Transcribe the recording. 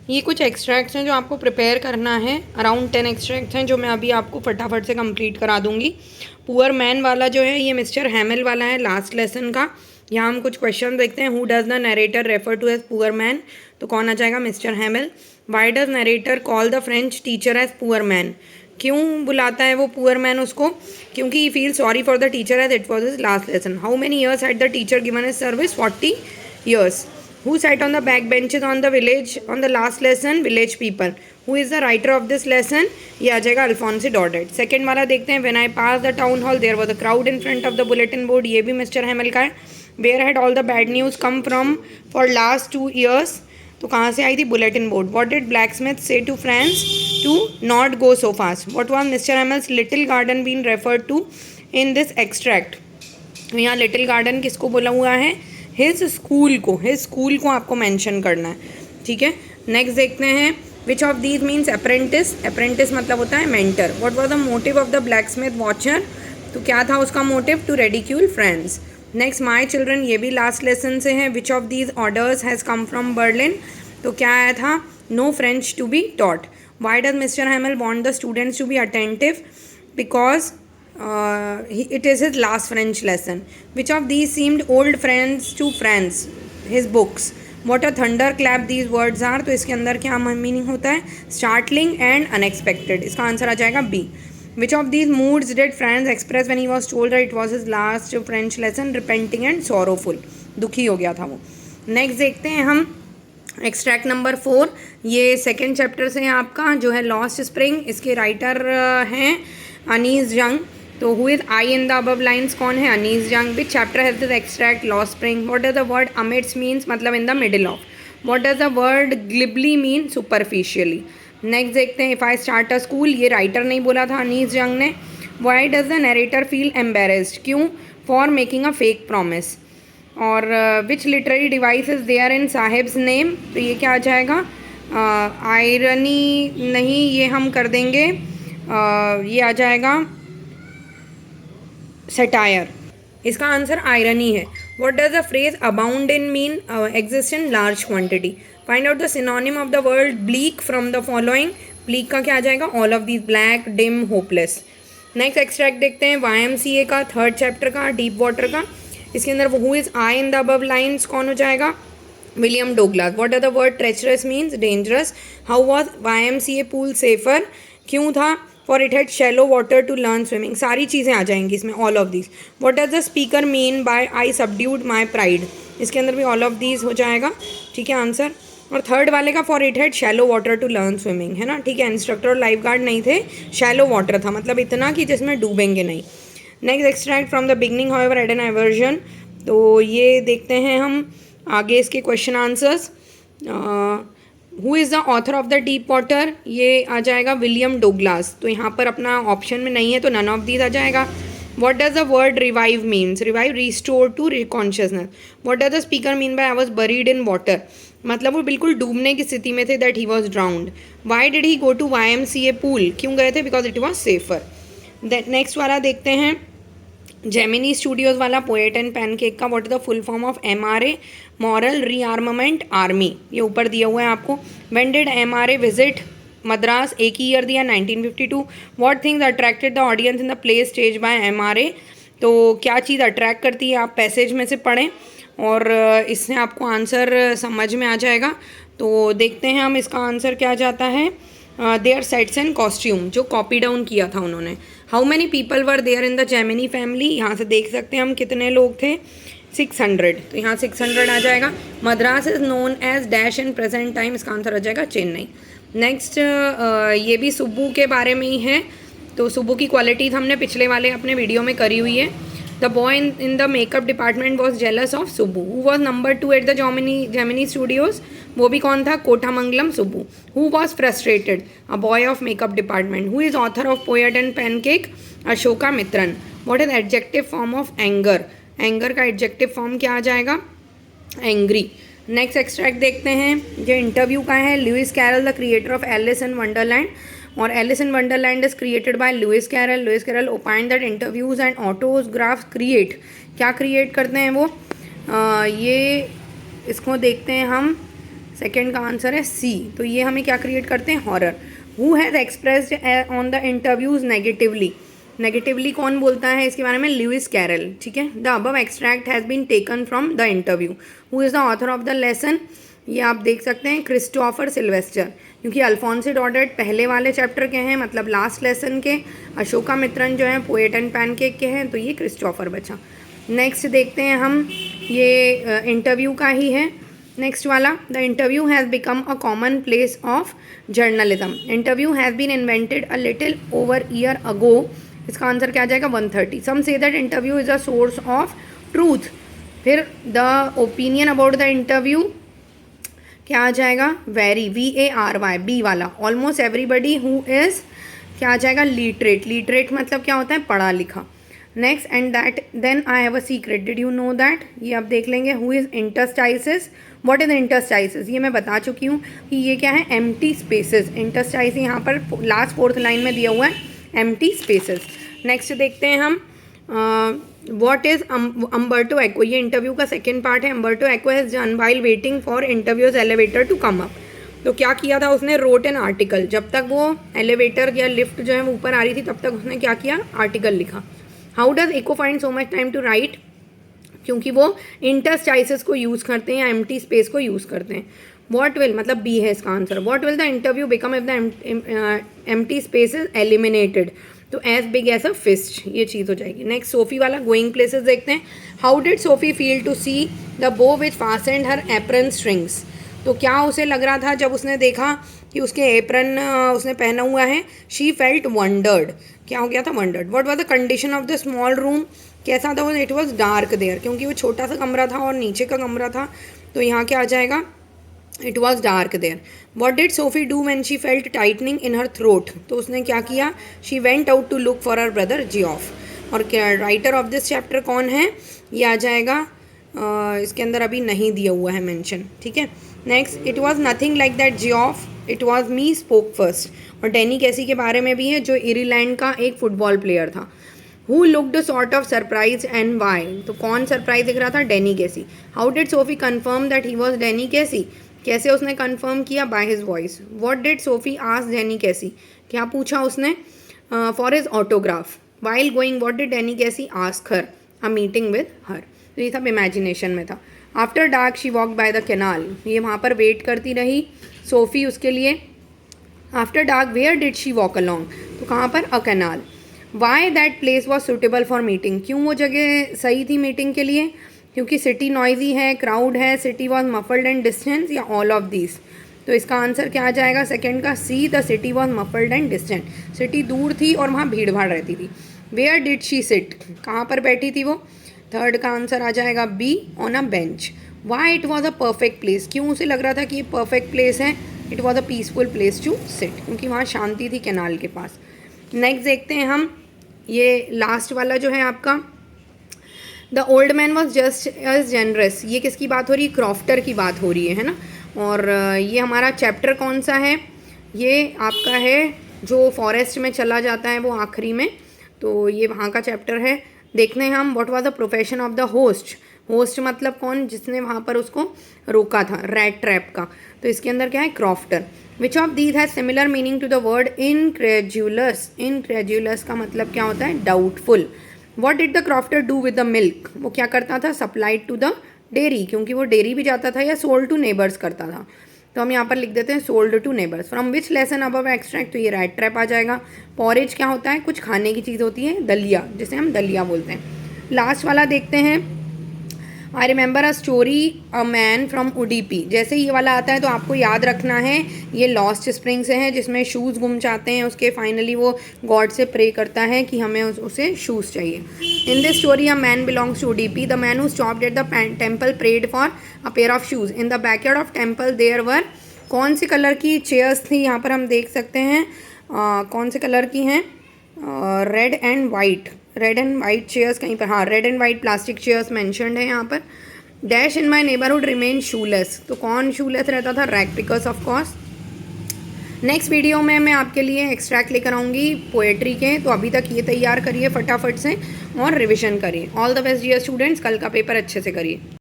ये कुछ एक्सट्रैक्ट्स हैं जो आपको प्रिपेयर करना है। अराउंड 10 एक्सट्रैक्ट्स हैं जो मैं अभी आपको फटाफट से कंप्लीट करा दूंगी। पुअर मैन वाला जो है ये मिस्टर हैमिल वाला है लास्ट लेसन का। यहाँ हम कुछ क्वेश्चन देखते हैं। Who does the narrator refer to as poor man, तो कौन आ जाएगा, Mister Hamel. Why does narrator call the French teacher as poor man, क्यों बुलाता है वो पुअर मैन उसको, क्योंकि he feel sorry for the teacher as it was his last lesson. How many years had the teacher given his service, 40 years. Who sat on the back benches on the village on the last lesson, village people. Who is the writer of this lesson, ये आ जाएगा अल्फोंसे डॉडेट। Second वाला देखते हैं। When I passed the town hall there was a crowd in front of the bulletin board, ये भी mister हैमिल का है। Where had all the bad news come from for last 2 years, तो कहाँ से आई थी, bulletin board. What did blacksmith say to friends to not go so fast. What was Mr. Hamill's little garden being referred to in this extract, यहाँ little garden किसको बोला हुआ है, his school को आपको मेंशन करना है, ठीक है। नेक्स्ट देखते हैं। Which of these means apprentice, apprentice मतलब होता है mentor. What was the motive of the blacksmith watcher, तो क्या था उसका motive, to ridicule friends. Next my children, ये भी लास्ट लेसन से है। Which of these orders has come from Berlin, तो क्या आया था, no French to be taught. Why does Mr Hamel want the students to be attentive, because it is his last French lesson. Which of these seemed old friends to friends, his books. What a thunderclap these words are, तो इसके अंदर क्या meaning होता है, startling and unexpected, इसका answer आ जाएगा B. Which of these moods did Franz express when he was told that it was his last French lesson, repenting and sorrowful, दुखी हो गया था वो। नेक्स्ट देखते हैं हम एक्सट्रैक्ट नंबर 4, ये सेकेंड चैप्टर से है आपका, जो है लॉस्ट स्प्रिंग। इसके राइटर हैं अनीस जंग। तो who is I in the above lines, कौन है, Anees Jung. Which chapter has this extract, Lost Spring. What does the word amidst means, मतलब in the middle of. What does the word glibly mean, superficially. Next देखते हैं। If I start a school, ये writer नहीं बोला था अनीस जंग ने। Why does the narrator feel embarrassed, क्यों, for making a fake promise. और विच literary device is there in Sahib's name, तो ये क्या आ जाएगा, आयरनी नहीं, ये हम कर देंगे, ये आ जाएगा सेटायर, इसका आंसर आयरनी है। What does the phrase abound in mean, exist in large quantity. Find out the synonym of the word bleak from the following, bleak का क्या आ जाएगा, all of these, black, dim, hopeless. Next extract देखते हैं YMCA का, third chapter का, Deep Water का। इसके अंदर who is I in the above lines, कौन हो जाएगा, William Douglas. What are the word treacherous means, dangerous. How was YMCA pool safer, क्यों था, for it had shallow water to learn swimming. सारी चीज़ें आ जाएंगी इसमें, all of these. What does the speaker mean by I subdued my pride, इसके अंदर भी ऑल ऑफ दीज हो जाएगा, ठीक है आंसर। और थर्ड वाले का for it had shallow water to learn swimming, है ना, ठीक है। इंस्ट्रक्टर और लाइफ गार्ड नहीं थे, शैलो वाटर था, मतलब इतना कि जिसमें डूबेंगे नहीं। Next extract from the beginning however had an aversion, तो ये देखते हैं हम आगे इसके question answers. Who is the author of the deep water, ये आ जाएगा विलियम डोगलास। तो यहाँ पर अपना ऑप्शन में नहीं है, तो नन ऑफ दीज आ जाएगा। What does the word revive means, revive, restore to consciousness. What does the speaker mean by I was buried in water, मतलब वो बिल्कुल डूबने की स्थिति में थे, that he was drowned. Why did he go to YMCA pool, क्यों गए थे, because it was safer. Next वाला देखते हैं जेमिनी स्टूडियोज़ वाला, पोएट एंड पैनकेक का। What is the full form of MRA, moral rearmament army, ये ऊपर दिया हुआ है आपको। When did MRA visit Madras, एक ही ईयर दिया, 1952। What things attracted the audience in the play stage by MRA, तो क्या चीज़ अट्रैक्ट करती है, आप पैसेज में से पढ़ें और इससे आपको आंसर समझ में आ जाएगा। तो देखते हैं हम इसका आंसर क्या जाता है। देयर सेट्स एंड कॉस्ट्यूम, जो कॉपी डाउन किया था उन्होंने। How many people were there in the Gemini family, यहाँ से देख सकते हैं हम कितने लोग थे, 600, तो यहाँ 600 आ जाएगा। Madras is known as dash in present time, इसका आंसर आ जाएगा चेन्नई। नेक्स्ट ये भी सुब्बू के बारे में ही है, तो सुब्बू की क्वालिटीज़ हमने पिछले वाले अपने वीडियो में करी हुई है। The boy in the makeup department was jealous of Subbu. Who was number 2 at the Gemini Studios, वो भी कौन था, Kothamangalam Subbu. Who was frustrated, a boy of makeup department. Who is author of poet and pancake, Ashoka Mitran. What is adjective form of anger, anger का adjective form क्या आ जाएगा, angry. Next extract देखते हैं, जो इंटरव्यू का है। Lewis Carroll the creator of Alice in Wonderland, और Alice in Wonderland is created by Lewis Carroll. Lewis Carroll opined that interviews and autographs create, क्या क्रिएट करते हैं वो, ये इसको देखते हैं हम, सेकेंड का आंसर है सी। तो ये हमें क्या क्रिएट करते हैं, horror. Who has expressed on the interviews negatively, negatively कौन बोलता है इसके बारे में, लुइस कैरल, ठीक है। The above extract has been taken from the interview. Who is the author of the lesson, ये आप देख सकते हैं क्रिस्टोफर सिल्वेस्टर, क्योंकि अल्फोंसो डॉडेट पहले वाले चैप्टर के हैं, मतलब लास्ट लेसन के। अशोका मित्रन जो है पोएट एंड पैनकेक के हैं, तो ये क्रिस्टोफर बचा। नेक्स्ट देखते हैं हम, ये इंटरव्यू का ही है नेक्स्ट वाला। The interview has become a common place of journalism. Interview has been invented a little over year ago. इसका आंसर क्या आ जाएगा, 130। Some say that interview is a source of truth. फिर the opinion about the interview क्या आ जाएगा, vary, VARY, B वाला। Almost everybody who is क्या आ जाएगा, लिटरेट। लिटरेट मतलब क्या होता है, पढ़ा लिखा। Next, and that then I have a secret, did you know that, ये आप देख लेंगे। Who is interstices, what is interstices, ये मैं बता चुकी हूँ कि ये क्या है, एम्प्टी स्पेसेस। इंटरस्टाइसिस यहाँ पर लास्ट 4th लाइन में दिया हुआ है, एम्प्टी स्पेसेस। नेक्स्ट देखते हैं हम, व्हाट इज अम्बर्टो एको, ये इंटरव्यू का सेकेंड पार्ट है। Umberto Eco has done while waiting for interviews elevator to come up. तो क्या किया था उसने, रोट एन आर्टिकल। जब तक वो एलिवेटर या लिफ्ट जो है वो ऊपर आ रही थी, तब तक उसने क्या किया, आर्टिकल लिखा। How does Eco find so much time to write, क्योंकि वो इंटरस्टाइसिस को यूज़ करते हैं या एम्प्टी स्पेस को यूज़ करते हैं। वॉट विल, मतलब बी है इसका answer. What will the interview become if the empty space is eliminated, तो as big as a fist, ये चीज़ हो जाएगी। नेक्स्ट सोफी वाला, गोइंग प्लेसेस देखते हैं। How did Sophie feel to see the bow which fastened her apron strings, तो क्या उसे लग रहा था जब उसने देखा कि उसके एप्रन उसने पहना हुआ है। शी फेल्ट वंडर्ड, क्या हो गया था, wondered. What was the condition of the small room, कैसा था वो, इट वाज डार्क देयर, क्योंकि वो छोटा सा कमरा था और नीचे का कमरा था, तो यहाँ क्या आ जाएगा, it was dark there. What did Sophie do when she felt tightening in her throat, तो उसने क्या किया, she went out to look for her brother Geoff. और क्या राइटर ऑफ दिस चैप्टर कौन है, ये आ जाएगा, इसके अंदर अभी नहीं दिया हुआ है मेंशन, ठीक है। Next, it was nothing like that Geoff, it was me spoke first. और डैनी कैसी के बारे में भी है, जो इरीलैंड का एक फुटबॉल प्लेयर था। Who looked sort of surprise and why, तो कौन सरप्राइज दिख रहा था, Danny Casey. How did Sophie confirm that he was Danny Casey, कैसे उसने कंफर्म किया, by his voice. What did Sophie ask Danny Casey, क्या पूछा उसने, for his autograph. While going what did Danny Casey ask her, a meeting with her, तो ये सब imagination में था। After dark she walk by the canal, ये वहाँ पर वेट करती रही सोफी उसके लिए। After dark where did she walk along, तो कहाँ पर, a canal. Why that place was suitable for meeting, क्यों वो जगह सही थी मीटिंग के लिए, क्योंकि सिटी नॉइजी है, क्राउड है, city was muffled and distance, या ऑल ऑफ दीज। तो इसका आंसर क्या आ जाएगा, सेकेंड का C, the city was muffled and distant, city दूर थी और वहाँ भीड़ भाड़ रहती थी। वेयर डिड शी सिट, कहाँ पर बैठी थी वो, थर्ड का आंसर आ जाएगा B, on a bench. Why it was a perfect place, क्यों उसे लग रहा था कि ये परफेक्ट प्लेस है, it was a peaceful place to sit, क्योंकि वहाँ शांति थी कैनाल के पास। नेक्स्ट देखते हैं हम, ये लास्ट वाला जो है आपका, the old man was just as generous, ये किसकी बात हो रही है, क्रॉफ्टर की बात हो रही है ना। और ये हमारा चैप्टर कौन सा है, ये आपका है जो फॉरेस्ट में चला जाता है वो आखिरी में, तो ये वहाँ का चैप्टर है। देखते हैं हम, what was the profession of the host, host मतलब कौन, जिसने वहाँ पर उसको रोका था, रैट ट्रैप का, तो इसके अंदर क्या है, crofter. Which of these has similar meaning to the word incredulous, incredulous का मतलब क्या होता है, doubtful. What did the crofter do with the milk, वो क्या करता था, सप्लाइड टू द डेयरी, क्योंकि वो डेयरी भी जाता था, या सोल्ड टू नेबर्स करता था, तो हम यहाँ पर लिख देते हैं sold to neighbours. From which lesson above extract, तो ये रैट ट्रैप आ जाएगा। पॉरेज क्या होता है, कुछ खाने की चीज़ होती है, दलिया, जिसे हम दलिया बोलते हैं। लास्ट वाला देखते हैं, I remember a story a man from Udupi. जैसे ये वाला आता है तो आपको याद रखना है, ये लॉस्ट स्प्रिंग से है, जिसमें शूज़ गुम जाते हैं, उसके फाइनली वो गॉड से प्रे करता है कि हमें उसे शूज़ चाहिए। In this story a man belongs to Udupi, the man who stopped at the temple prayed for a pair of shoes. In the backyard of temple there were, कौन सी कलर की चेयर्स थी, यहाँ पर हम देख सकते हैं कौन से कलर की हैं, red and white, red and white chairs कहीं पर, हाँ red and white plastic chairs mentioned है यहाँ पर। Dash in my neighbourhood remain shoelace, तो कौन शूलेस रहता था, rag pickers of course. Next video में मैं आपके लिए एक्सट्रैक्ट लेकर आऊँगी पोएट्री के, तो अभी तक ये तैयार करिए फटाफट से और रिविजन करिए। All the best dear students, कल का पेपर अच्छे से करिए।